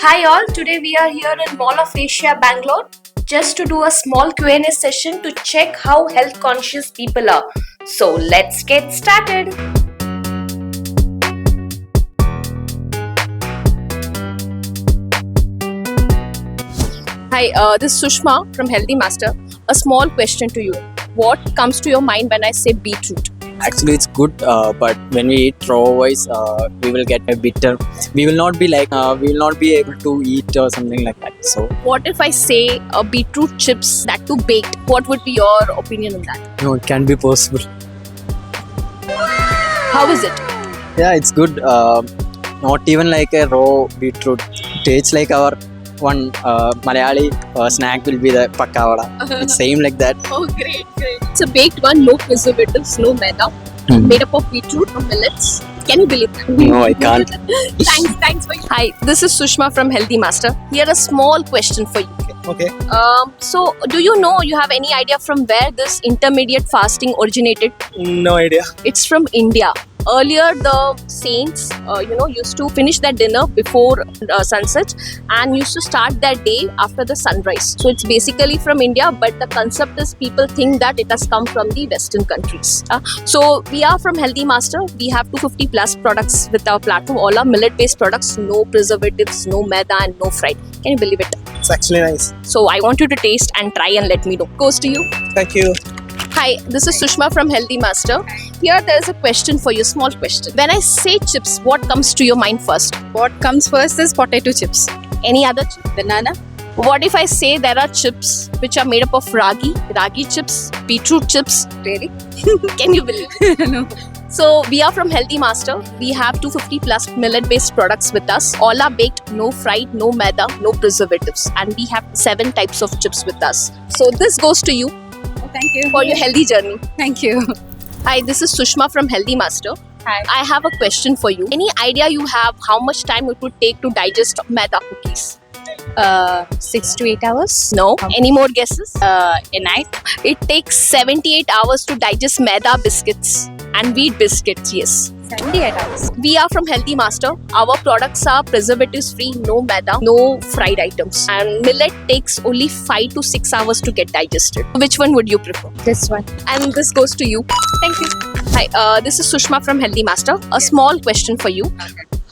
Hi all, today we are here in Mall of Asia, Bangalore, just to do a small Q&A session to check how health conscious people are. So let's get started. Hi, this is Sushma from Healthy Master. A small question to you. What comes to your mind when I say beetroot? Actually, it's good, but when we eat raw wise, we will get a bitter. We will not be able to eat or something like that. So, What if I say beetroot chips that too baked? What would be your opinion on that? no, it can be possible. How is it? Yeah, it's good. Not even like a raw beetroot. Tastes like our one Malayali snack will be the pakavada. It's same like that. Oh, great. It's a baked one, no preservatives, no maida, made up of beetroot or millets. Can you believe that? No, I can't. Thanks for you. Hi, this is Sushma from Healthy Master. Here a small question for you. Okay. So, do you have any idea from where this intermediate fasting originated? No idea. It's from India. Earlier, the saints, used to finish their dinner before sunset and used to start their day after the sunrise. So it's basically from India, but the concept is people think that it has come from the Western countries. So we are from Healthy Master. We have 250 plus products with our platform. All are millet-based products, no preservatives, no maida, and no fried. Can you believe it? It's actually nice. So I want you to taste and try and let me know. Goes to you. Thank you. Hi, this is Sushma from Healthy Master. Here there is a question for you, small question. When I say chips, what comes to your mind first? What comes first is potato chips. Any other chip? Banana. What if I say there are chips which are made up of ragi chips, beetroot chips? Really? Can you believe? No. So we are from Healthy Master. We have 250 plus millet-based products with us. All are baked, no fried, no maida, no preservatives. And we have 7 types of chips with us. So this goes to you Oh, thank you. for your healthy journey. Thank you. Hi, this is Sushma from Healthy Master. Hi. I have a question for you. Any idea you have how much time it would take to digest maida cookies? 6 to 8 hours. No? Any more guesses? A night. It takes 78 hours to digest maida biscuits and wheat biscuits, yes. 78 hours. We are from Healthy Master. Our products are preservatives free, no maida, no fried items. And millet takes only 5 to 6 hours to get digested. Which one would you prefer? This one. And this goes to you. Thank you. Hi, this is Sushma from Healthy Master. A small question for you.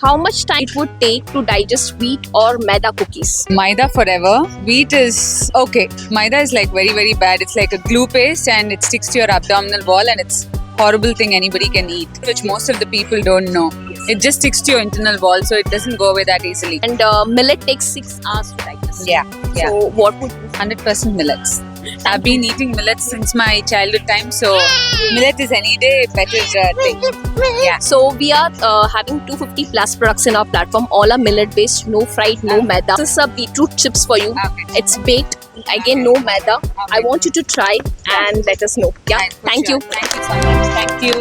How much time it would take to digest wheat or maida cookies? Maida forever. Wheat is okay. Maida is like very, very bad. It's like a glue paste and it sticks to your abdominal wall and it's horrible thing anybody can eat, which most of the people don't know. It just sticks to your internal wall, so it doesn't go away that easily. And millet takes 6 hours to digest. Yeah. So what would 100% millets. I've been eating millets since my childhood time, so millet is any day better thing. Yeah. So we are having 250 plus products in our platform. All are millet based, no fried, no maida. This is a beetroot chips for you. Okay. It's baked. Again, no maida. I want you to try and let us know. Yeah. Fine, for Thank sure. you. Thank you so much. Thank you.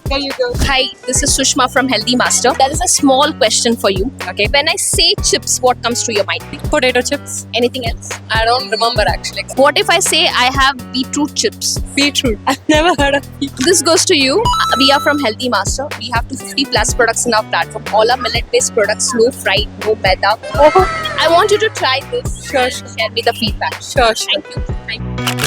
There you go. Hi, this is Sushma from Healthy Master. There is a small question for you. Okay. When I say chips, what comes to your mind? Potato chips. Anything else? I don't remember actually. What if I say I have beetroot chips? Beetroot. I've never heard of it. This goes to you. We are from Healthy Master. We have 250 plus products in our platform. All are millet-based products, no fried, no maida. I want you to try this. Sure. Share me the feedback. Sure. Thank you.